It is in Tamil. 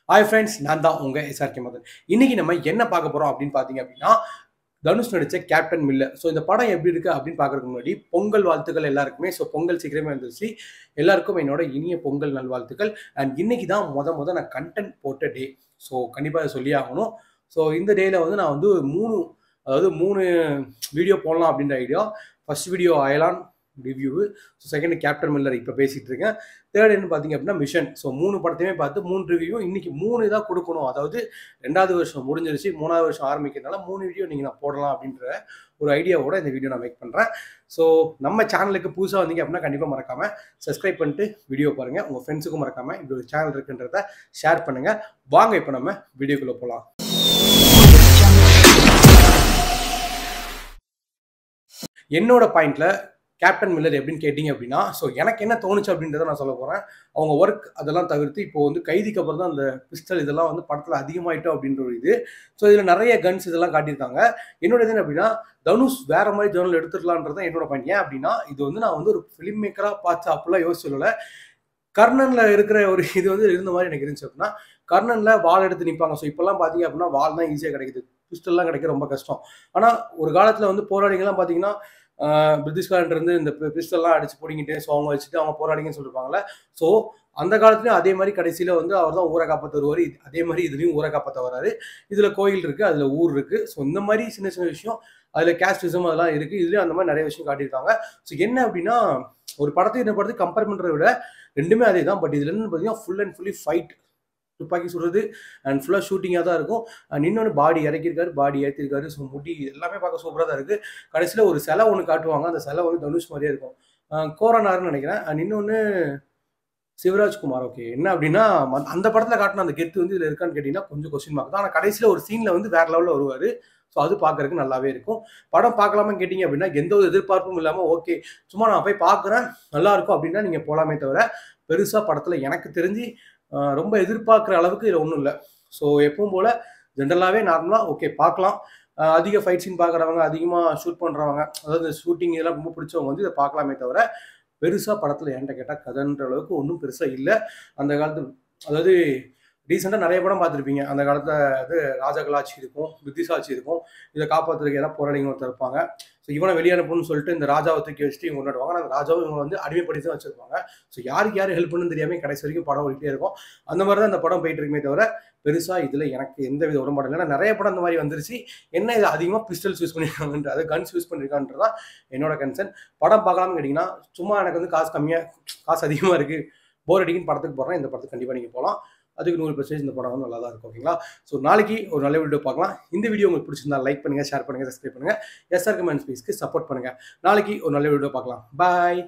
ஹாய் ஃப்ரெண்ட்ஸ், நான் தான் உங்கள் எஸ்ஆர்கே மதன். இன்னைக்கு நம்ம என்ன பார்க்க போகிறோம் அப்படின்னு பார்த்தீங்க அப்படின்னா, தனுஷ் நடித்த கேப்டன் மில்லர். ஸோ இந்த படம் எப்படி இருக்குது அப்படின்னு பார்க்கறதுக்கு முன்னாடி பொங்கல் வாழ்த்துக்கள் எல்லாருக்குமே. ஸோ பொங்கல் சீக்கிரமே வந்துருச்சு. எல்லாருக்கும் என்னோட இனிய பொங்கல் நல்வாழ்த்துக்கள். அண்ட் இன்னைக்கு தான் முத நான் கண்டென்ட் போட்ட டே. ஸோ கண்டிப்பாக அதை சொல்லியே ஆகணும். ஸோ இந்த டேயில் வந்து நான் வந்து 3 வீடியோ போடலாம் அப்படின்ற idea. First video Ayalaan review. So second Captain Miller இப்போ பேசிகிட்டு இருக்கேன். தேர்ட் என்ன பார்த்தீங்க அப்படின்னா மிஷன். ஸோ 3 படத்தையுமே பார்த்து 3 ரிவ்யூ இன்னைக்கு 3 தான் கொடுக்கணும். அதாவது 2வது வருஷம் முடிஞ்சிருச்சு, 3வது வருஷம் ஆரம்பிக்கிறதுனால 3 வீடியோ நீங்கள் நான் போடலாம் அப்படின்ற ஒரு ஐடியாவோட இந்த வீடியோ நான் மேக் பண்ணுறேன். ஸோ நம்ம சேனலுக்கு புதுசாக வந்தீங்க அப்படின்னா கண்டிப்பாக மறக்காமல் சப்ஸ்கிரைப் பண்ணிட்டு வீடியோ பாருங்கள். உங்கள் ஃப்ரெண்ட்ஸுக்கும் மறக்காமல் இப்படி ஒரு சேனல் இருக்குன்றத ஷேர் பண்ணுங்கள். வாங்க இப்போ நம்ம வீடியோக்குள்ளே போகலாம். என்னோட பாயிண்ட்ல கேப்டன் மில்லர் எப்படின்னு கேட்டிங்க அப்படின்னா, ஸோ எனக்கு என்ன தோணுச்சு அப்படின்றத நான் சொல்ல போகிறேன். அவங்க ஒர்க் அதெல்லாம் தவிர்த்து இப்போ வந்து கைதிக்கு அப்புறம் தான் அந்த பிஸ்டல் இதெல்லாம் வந்து படத்தில் அதிகமாயிட்டோம் அப்படின்ற ஒரு இது. ஸோ இதில் நிறைய கன்ஸ் இதெல்லாம் காட்டியிருக்காங்க. என்னோட இது என்ன அப்படின்னா, தனுஷ் வேற மாதிரி ஜேர்னல் எடுத்துடலான்றதான் என்னோட பாயிண்ட். ஏன் அப்படின்னா, இது வந்து நான் வந்து ஒரு ஃபிலிம் மேக்கராக பார்த்து அப்படிலாம் யோசிச்சுல. கர்ணன்ல இருக்கிற ஒரு இது வந்து இருந்த மாதிரி எனக்கு இருந்துச்சு அப்படின்னா, கர்ணன்ல வாள் எடுத்து நிற்பாங்க. ஸோ இப்போல்லாம் பார்த்தீங்க அப்படின்னா வாள் தான் ஈஸியாக கிடைக்குது. பிஸ்டல்லாம் கிடைக்க ரொம்ப கஷ்டம். ஆனால் ஒரு காலத்தில் வந்து போராளிகள்லாம் பார்த்தீங்கன்னா பிரிட்டிஷ்காரன்ட்டு இந்த பிஸ்டல்லாம் அடிச்சு பிடிங்கிட்டு ஸோ அவங்க வச்சுட்டு அவங்க போராடிங்கன்னு சொல்லியிருப்பாங்களே. ஸோ அந்த காலத்துலையும் அதே மாதிரி கடைசியில் வந்து அவர் தான் ஊரை காப்பாற்ற வருவார். அதே மாதிரி இதுலேயும் ஊரை காப்பாற்ற வராரு. இதில் கோயில் இருக்குது, அதில் ஊர் இருக்குது. ஸோ இந்த மாதிரி சின்ன சின்ன விஷயம், அதில் கேஸ்டிசம் அதெல்லாம் இருக்குது. இதுலேயும் அந்த மாதிரி நிறைய விஷயம் காட்டியிருக்காங்க. ஸோ என்ன அப்படின்னா, ஒரு படத்தை இந்த படத்தை கம்பேர் பண்ணுறத விட ரெண்டுமே அதே தான். பட் இதுல இருந்து பார்த்தீங்கன்னா ஃபுல் அண்ட் ஃபுல்லி ஃபைட், துப்பாக்கி சுடுறது அண்ட் ஃபுல்லாக ஷூட்டிங்காக தான் இருக்கும். அண்ட் இன்னொன்று பாடி இறக்கியிருக்காரு, பாடி ஏற்றிருக்காரு. ஸோ முடி எல்லாமே பார்க்க சூப்பராக தான் இருக்குது. கடைசியில் ஒரு சிலை ஒன்று காட்டுவாங்க. அந்த சிலை வந்து தனுஷ் மாதிரியே இருக்கும். கோரனார்னு நினைக்கிறேன். அண்ட் இன்னொன்று சிவராஜ்குமார். ஓகே, என்ன அப்படின்னா அந்த படத்தில் காட்டின அந்த கெத்து வந்து இதில் இருக்கான்னு கேட்டிங்கன்னா கொஞ்சம் கொஸ்டின் மார்க் தான். ஆனால் கடைசியில் ஒரு சீனில் வந்து வேறு லெவலில் வருவார். ஸோ அது பார்க்கறதுக்கு நல்லாவே இருக்கும். படம் பார்க்கலாமான்னு கேட்டிங்க அப்படின்னா எந்த ஒரு எதிர்பார்ப்பும் இல்லாமல் ஓகே சும்மா நான் போய் பார்க்குறேன் நல்லா இருக்கும் அப்படின்னா நீங்கள் போகலாமே தவிர பெருசாக படத்தில் எனக்கு தெரிஞ்சு ரொம்ப எதிர்பார்க்குற அளவுக்கு இதில் ஒன்றும் இல்லை. ஸோ எப்பவும் போல் ஜென்ரலாகவே நார்மலாக ஓகே பார்க்கலாம். அதிக ஃபைட் சீன் பார்க்குறவங்க, அதிகமாக ஷூட் பண்ணுறவங்க, அதாவது ஷூட்டிங் இதெல்லாம் ரொம்ப பிடிச்சவங்க வந்து இதை பார்க்கலாமே தவிர பெருசாக படத்தில் என்கிட்ட கேட்டால் கதைன்ற அளவுக்கு ஒன்றும் பெருசாக இல்லை. அந்த காலத்து அதாவது ரீசெண்டாக நிறைய படம் பார்த்துருப்பீங்க. அந்த காலத்தில் அது ராஜாக்கள் ஆட்சி இருக்கும், பிரிட்டிஷ் ஆட்சி இருக்கும். இதை காப்பாற்றுறதுக்கு ஏதாவது போராளிங்க ஒருத்தர் இருப்பாங்க. ஸோ இவனை வெளியனுப்புன்னு சொல்லிட்டு இந்த ராஜாவை தூக்கி வச்சுட்டு இவங்க கொண்டாடுவாங்க. அந்த ராஜாவும் இவங்க வந்து அடிமைப்படுத்தி தான் வச்சிருப்பாங்க. ஸோ யாருக்கு யார் ஹெல்ப் பண்ணுன்னு தெரியாமல் கடைசி வரைக்கும் படம் ஓடிட்டே இருக்கும். அந்த மாதிரி தான் இந்த படம் போயிட்டு இருக்குமே தவிர பெருசாக இதில் எனக்கு எந்த வித உடன்பாடு இல்லை. நிறைய படம் அந்த மாதிரி வந்துருச்சு. என்ன இது அதிகமாக பிஸ்டல்ஸ் யூஸ் பண்ணியிருக்காங்கன்ற, அதை கன்ஸ் யூஸ் பண்ணியிருக்கான்றதான் என்னோட கன்சர்ன். படம் பார்க்கலாம்னு கேட்டிங்கன்னா சும்மா எனக்கு வந்து காசு அதிகமாக இருக்குது, போர் அடிக்குன்னு படத்துக்கு போடுறேன். இந்த படத்துக்கு கண்டிப்பாக நீங்கள் போகலாம். அதுக்கு 100% இந்த படம் வந்து நல்லா தான் இருக்கும். ஓகேங்களா? ஸோ நாளைக்கு ஒரு நல்ல வீடியோ பார்க்கலாம். இந்த வீடியோ உங்களுக்கு பிடிச்சிருந்தா லைக் பண்ணுங்கள், ஷேர் பண்ணுங்கள், சப்ஸ்கிரைப் பண்ணுங்கள். எஸ்ஆர்கே மதன் ஸ்பீஸ்க்கு சப்போர்ட் பண்ணுங்கள். நாளைக்கு ஒரு நல்ல வீடியோ பார்க்கலாம். பாய்.